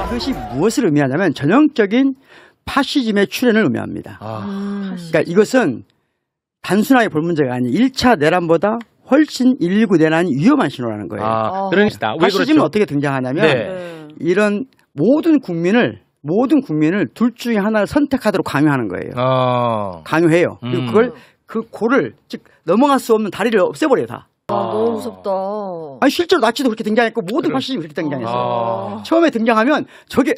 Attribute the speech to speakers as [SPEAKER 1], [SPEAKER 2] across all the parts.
[SPEAKER 1] 이것이 무엇을 의미하냐면 전형적인 파시즘의 출현을 의미합니다. 그러니까 이것은 단순하게 볼 문제가 아니 1차 내란보다 훨씬 119 내란이 위험한 신호라는 거예요.
[SPEAKER 2] 그러니까
[SPEAKER 1] 파시즘은
[SPEAKER 2] 그렇죠?
[SPEAKER 1] 어떻게 등장하냐면 이런 모든 국민을 둘 중에 하나를 선택하도록 강요하는 거예요. 강요해요. 그리고 그걸 그 고를 즉 넘어갈 수 없는 다리를 없애버려요 다.
[SPEAKER 3] 너무 무섭다.
[SPEAKER 1] 아니 실제로 나치도 그렇게 등장했고 모든 파시즘이 그렇게 등장했어요. 처음에 등장하면 저게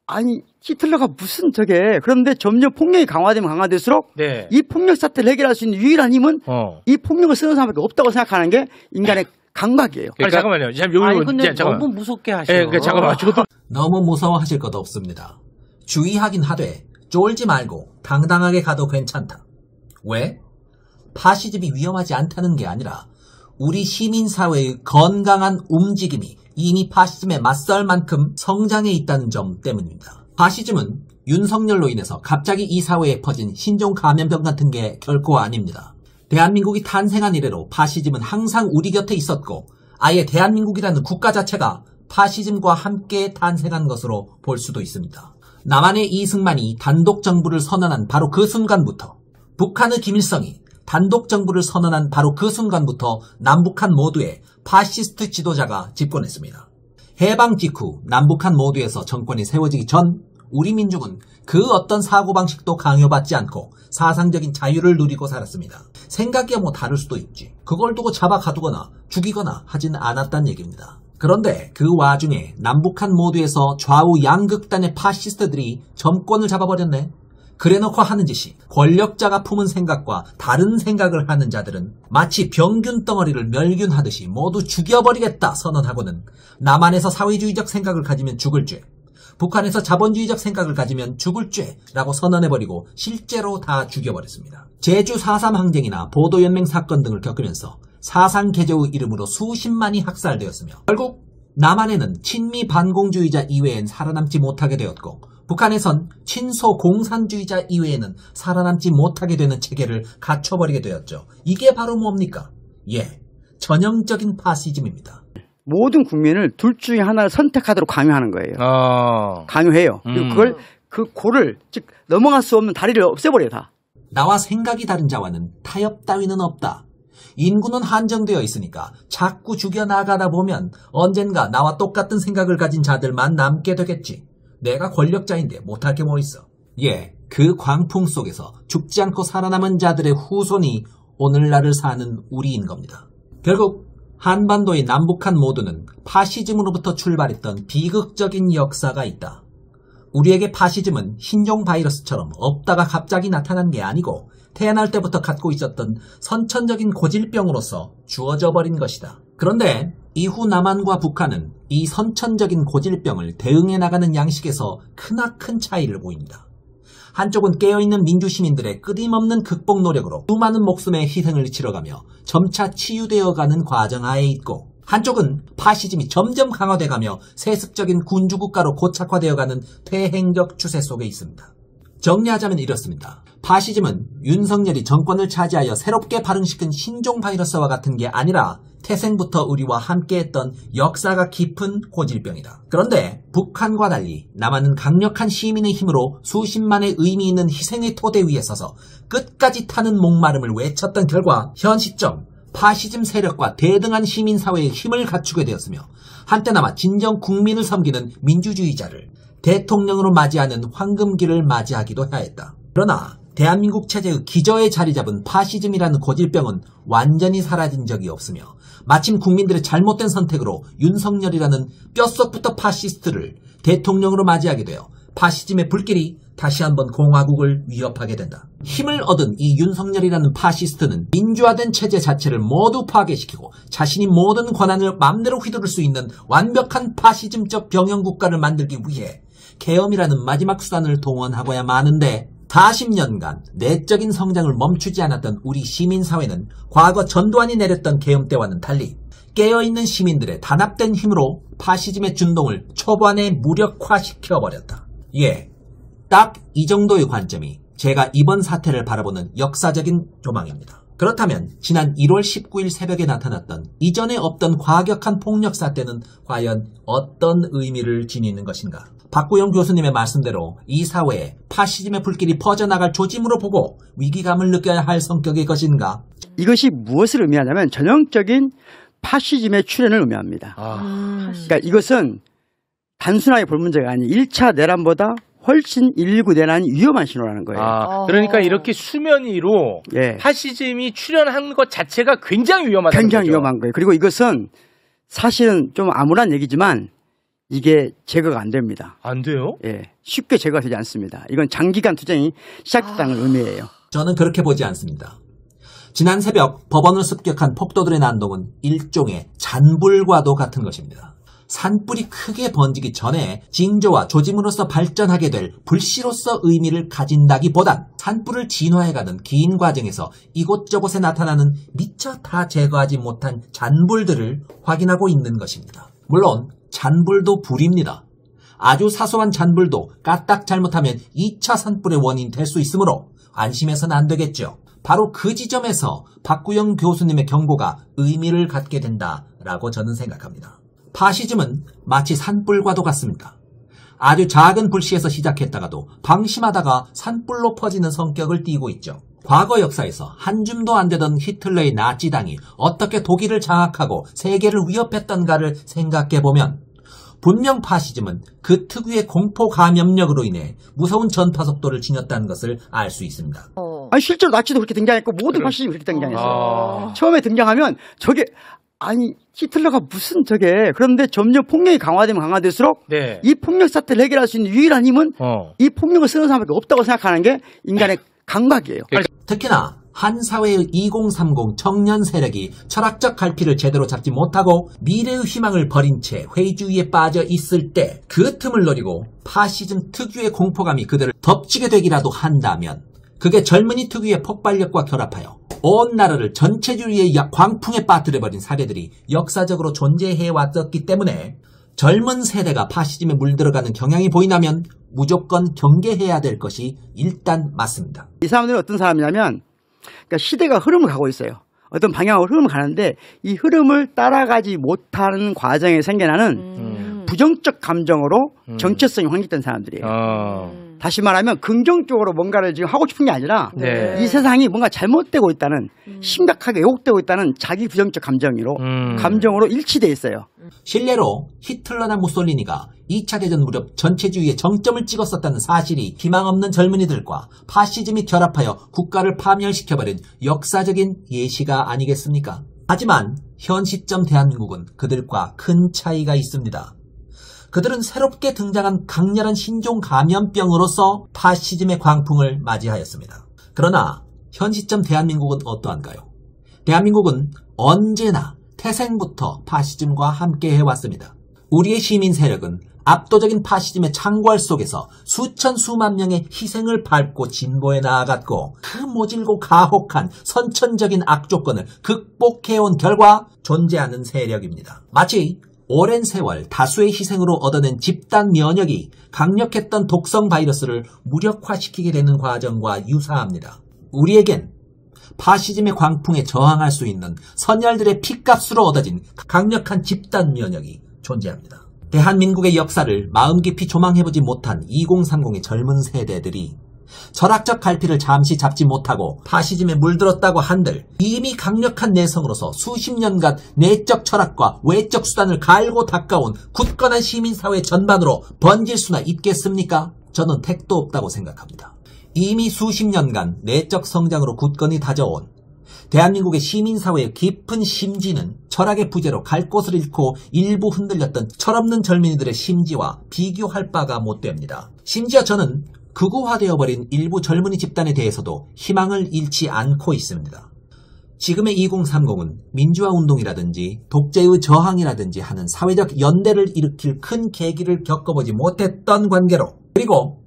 [SPEAKER 1] 아니 히틀러가 무슨 저게 그런데 점점 폭력이 강화되면 강화될수록 이 폭력 사태를 해결할 수 있는 유일한 힘은 이 폭력을 쓰는 사람밖에 없다고 생각하는 게 인간의 감각이에요.
[SPEAKER 2] 그러니까, 잠깐만요.
[SPEAKER 4] 아니 근데 너무 무섭게 하셔.
[SPEAKER 2] 잠깐만.
[SPEAKER 5] 너무 무서워하실 것 없습니다. 주의하긴 하되 쫄지 말고 당당하게 가도 괜찮다. 왜? 파시즘이 위험하지 않다는 게 아니라 우리 시민사회의 건강한 움직임이 이미 파시즘에 맞설 만큼 성장해 있다는 점 때문입니다. 파시즘은 윤석열로 인해서 갑자기 이 사회에 퍼진 신종 감염병 같은 게 결코 아닙니다. 대한민국이 탄생한 이래로 파시즘은 항상 우리 곁에 있었고 아예 대한민국이라는 국가 자체가 파시즘과 함께 탄생한 것으로 볼 수도 있습니다. 남한의 이승만이 단독 정부를 선언한 바로 그 순간부터 북한의 김일성이 단독 정부를 선언한 바로 그 순간부터 남북한 모두에 파시스트 지도자가 집권했습니다. 해방 직후 남북한 모두에서 정권이 세워지기 전 우리 민족은 그 어떤 사고방식도 강요받지 않고 사상적인 자유를 누리고 살았습니다. 생각이야 뭐 다를 수도 있지. 그걸 두고 잡아 가두거나 죽이거나 하진 않았단 얘기입니다. 그런데 그 와중에 남북한 모두에서 좌우 양극단의 파시스트들이 정권을 잡아버렸네. 그래놓고 하는 짓이 권력자가 품은 생각과 다른 생각을 하는 자들은 마치 병균 덩어리를 멸균하듯이 모두 죽여버리겠다 선언하고는 남한에서 사회주의적 생각을 가지면 죽을 죄, 북한에서 자본주의적 생각을 가지면 죽을 죄라고 선언해버리고 실제로 다 죽여버렸습니다. 제주 4.3 항쟁이나 보도연맹 사건 등을 겪으면서 사상개조의 이름으로 수십만이 학살되었으며 결국 남한에는 친미 반공주의자 이외엔 살아남지 못하게 되었고 북한에선 친소 공산주의자 이외에는 살아남지 못하게 되는 체계를 갖춰버리게 되었죠. 이게 바로 뭡니까? 전형적인 파시즘입니다.
[SPEAKER 1] 모든 국민을 둘 중에 하나를 선택하도록 강요하는 거예요. 강요해요. 그리고 그걸 그 고를 즉 넘어갈 수 없는 다리를 없애버려요 다.
[SPEAKER 5] 나와 생각이 다른 자와는 타협 따위는 없다. 인구는 한정되어 있으니까 자꾸 죽여나가다 보면 언젠가 나와 똑같은 생각을 가진 자들만 남게 되겠지. 내가 권력자인데 못할 게 뭐 있어. 그 광풍 속에서 죽지 않고 살아남은 자들의 후손이 오늘날을 사는 우리인 겁니다. 결국 한반도의 남북한 모두는 파시즘으로부터 출발했던 비극적인 역사가 있다. 우리에게 파시즘은 신종 바이러스처럼 없다가 갑자기 나타난 게 아니고 태어날 때부터 갖고 있었던 선천적인 고질병으로서 주어져 버린 것이다. 그런데 이후 남한과 북한은 이 선천적인 고질병을 대응해 나가는 양식에서 크나큰 차이를 보입니다. 한쪽은 깨어있는 민주시민들의 끊임없는 극복 노력으로 수많은 목숨의 희생을 치러가며 점차 치유되어가는 과정하에 있고 한쪽은 파시즘이 점점 강화돼가며 세습적인 군주국가로 고착화되어가는 퇴행적 추세 속에 있습니다. 정리하자면 이렇습니다. 파시즘은 윤석열이 정권을 차지하여 새롭게 발흥시킨 신종 바이러스와 같은 게 아니라 태생부터 우리와 함께했던 역사가 깊은 고질병이다. 그런데 북한과 달리 남한은 강력한 시민의 힘으로 수십만의 의미 있는 희생의 토대 위에 서서 끝까지 타는 목마름을 외쳤던 결과 현 시점 파시즘 세력과 대등한 시민사회의 힘을 갖추게 되었으며 한때나마 진정 국민을 섬기는 민주주의자를 대통령으로 맞이하는 황금기를 맞이하기도 하였다. 그러나 대한민국 체제의 기저에 자리 잡은 파시즘이라는 고질병은 완전히 사라진 적이 없으며 마침 국민들의 잘못된 선택으로 윤석열이라는 뼛속부터 파시스트를 대통령으로 맞이하게 되어 파시즘의 불길이 다시 한번 공화국을 위협하게 된다. 힘을 얻은 이 윤석열이라는 파시스트는 민주화된 체제 자체를 모두 파괴시키고 자신이 모든 권한을 마음대로 휘두를 수 있는 완벽한 파시즘적 병영국가를 만들기 위해 계엄이라는 마지막 수단을 동원하고야 마는데 40년간 내적인 성장을 멈추지 않았던 우리 시민사회는 과거 전두환이 내렸던 계엄 때와는 달리 깨어있는 시민들의 단합된 힘으로 파시즘의 준동을 초반에 무력화시켜버렸다. 딱 이 정도의 관점이 제가 이번 사태를 바라보는 역사적인 조망입니다. 그렇다면 지난 1월 19일 새벽에 나타났던 이전에 없던 과격한 폭력 사태는 과연 어떤 의미를 지니는 것인가? 박구영 교수님의 말씀대로 이 사회에 파시즘의 불길이 퍼져나갈 조짐으로 보고 위기감을 느껴야 할 성격의 것인가?
[SPEAKER 1] 이것이 무엇을 의미하냐면 전형적인 파시즘의 출현을 의미합니다. 그러니까 이것은 단순하게 볼 문제가 아니 1차 내란보다 훨씬 119 내란이 위험한 신호라는 거예요.
[SPEAKER 4] 그러니까 이렇게 수면 위로 파시즘이 출현한 것 자체가 굉장히 위험하다는
[SPEAKER 1] 굉장히
[SPEAKER 4] 거죠.
[SPEAKER 1] 위험한 거예요. 그리고 이것은 사실은 좀 암울한 얘기지만 이게 제거가 안 됩니다.
[SPEAKER 4] 안 돼요?
[SPEAKER 1] 예, 쉽게 제거가 되지 않습니다. 이건 장기간 투쟁이 시작됐다는 의미예요.
[SPEAKER 5] 저는 그렇게 보지 않습니다. 지난 새벽 법원을 습격한 폭도들의 난동은 일종의 잔불과도 같은 것입니다. 산불이 크게 번지기 전에 징조와 조짐으로서 발전하게 될 불씨로서 의미를 가진다기보단 산불을 진화해가는 긴 과정에서 이곳저곳에 나타나는 미처 다 제거하지 못한 잔불들을 확인하고 있는 것입니다. 물론 잔불도 불입니다. 아주 사소한 잔불도 까딱 잘못하면 2차 산불의 원인이 될 수 있으므로 안심해서는 안 되겠죠. 바로 그 지점에서 박구영 교수님의 경고가 의미를 갖게 된다라고 저는 생각합니다. 파시즘은 마치 산불과도 같습니다. 아주 작은 불씨에서 시작했다가도 방심하다가 산불로 퍼지는 성격을 띠고 있죠. 과거 역사에서 한 줌도 안 되던 히틀러의 나치당이 어떻게 독일을 장악하고 세계를 위협했던가를 생각해보면 분명 파시즘은 그 특유의 공포 감염력으로 인해 무서운 전파 속도를 지녔다는 것을 알 수 있습니다.
[SPEAKER 1] 아니 실제로 나치도 그렇게 등장했고 모든 파시즘이 그렇게 등장했어요. 처음에 등장하면 저게 아니 히틀러가 무슨 저게 그런데 점점 폭력이 강화되면 강화될수록 이 폭력 사태를 해결할 수 있는 유일한 힘은 이 폭력을 쓰는 사람밖에 없다고 생각하는 게 인간의 감각이에요.
[SPEAKER 5] 특히나 한 사회의 2030 청년 세력이 철학적 갈피를 제대로 잡지 못하고 미래의 희망을 버린 채 회의주의에 빠져 있을 때 그 틈을 노리고 파시즘 특유의 공포감이 그들을 덮치게 되기라도 한다면 그게 젊은이 특유의 폭발력과 결합하여 온 나라를 전체주의의 광풍에 빠뜨려버린 사례들이 역사적으로 존재해왔었기 때문에 젊은 세대가 파시즘에 물들어가는 경향이 보인다면 무조건 경계해야 될 것이 일단 맞습니다.
[SPEAKER 1] 이 사람들은 어떤 사람이냐면 그러니까 시대가 흐름을 가고 있어요. 어떤 방향으로 흐름을 가는데 이 흐름을 따라가지 못하는 과정에 생겨나는 부정적 감정으로 정체성이 확립된 사람들이에요. 다시 말하면 긍정적으로 뭔가를 지금 하고 싶은 게 아니라 이 세상이 뭔가 잘못되고 있다는 심각하게 왜곡되고 있다는 자기 부정적 감정으로 일치되어 있어요.
[SPEAKER 5] 실례로 히틀러나 무솔리니가 2차 대전 무렵 전체주의의 정점을 찍었었다는 사실이 희망 없는 젊은이들과 파시즘이 결합하여 국가를 파멸시켜버린 역사적인 예시가 아니겠습니까? 하지만 현 시점 대한민국은 그들과 큰 차이가 있습니다. 그들은 새롭게 등장한 강렬한 신종 감염병으로서 파시즘의 광풍을 맞이하였습니다. 그러나 현 시점 대한민국은 어떠한가요? 대한민국은 언제나 태생부터 파시즘과 함께 해왔습니다. 우리의 시민 세력은 압도적인 파시즘의 창궐 속에서 수천 수만 명의 희생을 밟고 진보해 나아갔고 그 모질고 가혹한 선천적인 악조건을 극복해온 결과 존재하는 세력입니다. 마치 오랜 세월 다수의 희생으로 얻어낸 집단 면역이 강력했던 독성 바이러스를 무력화시키게 되는 과정과 유사합니다. 우리에겐 파시즘의 광풍에 저항할 수 있는 선열들의 피값으로 얻어진 강력한 집단 면역이 존재합니다. 대한민국의 역사를 마음 깊이 조망해보지 못한 2030의 젊은 세대들이 철학적 갈피를 잠시 잡지 못하고 파시즘에 물들었다고 한들 이미 강력한 내성으로서 수십 년간 내적 철학과 외적 수단을 갈고 닦아온 굳건한 시민사회 전반으로 번질 수나 있겠습니까? 저는 택도 없다고 생각합니다. 이미 수십 년간 내적 성장으로 굳건히 다져온 대한민국의 시민사회의 깊은 심지는 철학의 부재로 갈 곳을 잃고 일부 흔들렸던 철없는 젊은이들의 심지와 비교할 바가 못됩니다. 심지어 저는 극우화되어버린 일부 젊은이 집단에 대해서도 희망을 잃지 않고 있습니다. 지금의 2030은 민주화운동이라든지 독재의 저항이라든지 하는 사회적 연대를 일으킬 큰 계기를 겪어보지 못했던 관계로 그리고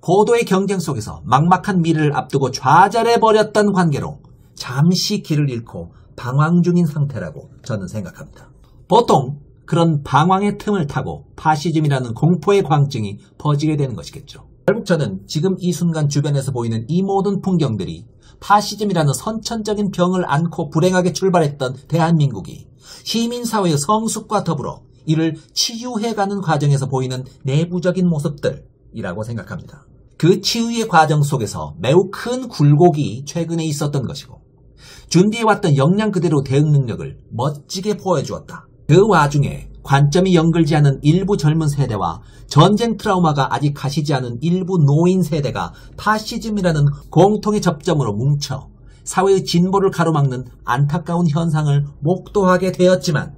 [SPEAKER 5] 고도의 경쟁 속에서 막막한 미래를 앞두고 좌절해버렸던 관계로 잠시 길을 잃고 방황 중인 상태라고 저는 생각합니다. 보통 그런 방황의 틈을 타고 파시즘이라는 공포의 광증이 퍼지게 되는 것이겠죠. 결국 저는 지금 이 순간 주변에서 보이는 이 모든 풍경들이 파시즘이라는 선천적인 병을 안고 불행하게 출발했던 대한민국이 시민사회의 성숙과 더불어 이를 치유해가는 과정에서 보이는 내부적인 모습들이라고 생각합니다. 그 치유의 과정 속에서 매우 큰 굴곡이 최근에 있었던 것이고 준비해왔던 역량 그대로 대응 능력을 멋지게 보여주었다. 그 와중에 관점이 연결지 않은 일부 젊은 세대와 전쟁 트라우마가 아직 가시지 않은 일부 노인 세대가 파시즘이라는 공통의 접점으로 뭉쳐 사회의 진보를 가로막는 안타까운 현상을 목도하게 되었지만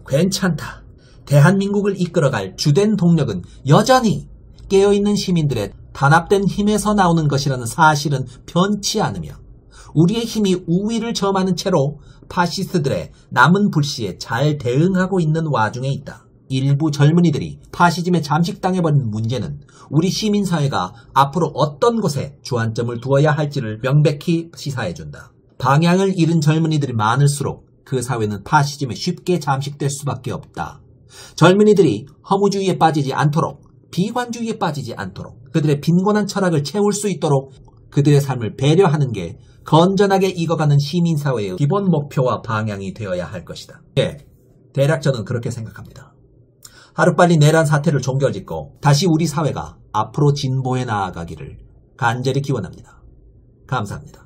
[SPEAKER 5] 괜찮다. 대한민국을 이끌어갈 주된 동력은 여전히 깨어있는 시민들의 단합된 힘에서 나오는 것이라는 사실은 변치 않으며 우리의 힘이 우위를 점하는 채로 파시스트들의 남은 불씨에 잘 대응하고 있는 와중에 있다. 일부 젊은이들이 파시즘에 잠식당해버린 문제는 우리 시민사회가 앞으로 어떤 곳에 주안점을 두어야 할지를 명백히 시사해준다. 방향을 잃은 젊은이들이 많을수록 그 사회는 파시즘에 쉽게 잠식될 수밖에 없다. 젊은이들이 허무주의에 빠지지 않도록 비관주의에 빠지지 않도록 그들의 빈곤한 철학을 채울 수 있도록 그들의 삶을 배려하는 게 건전하게 익어가는 시민사회의 기본 목표와 방향이 되어야 할 것이다. 예, 대략 저는 그렇게 생각합니다. 하루빨리 내란 사태를 종결짓고 다시 우리 사회가 앞으로 진보해 나아가기를 간절히 기원합니다. 감사합니다.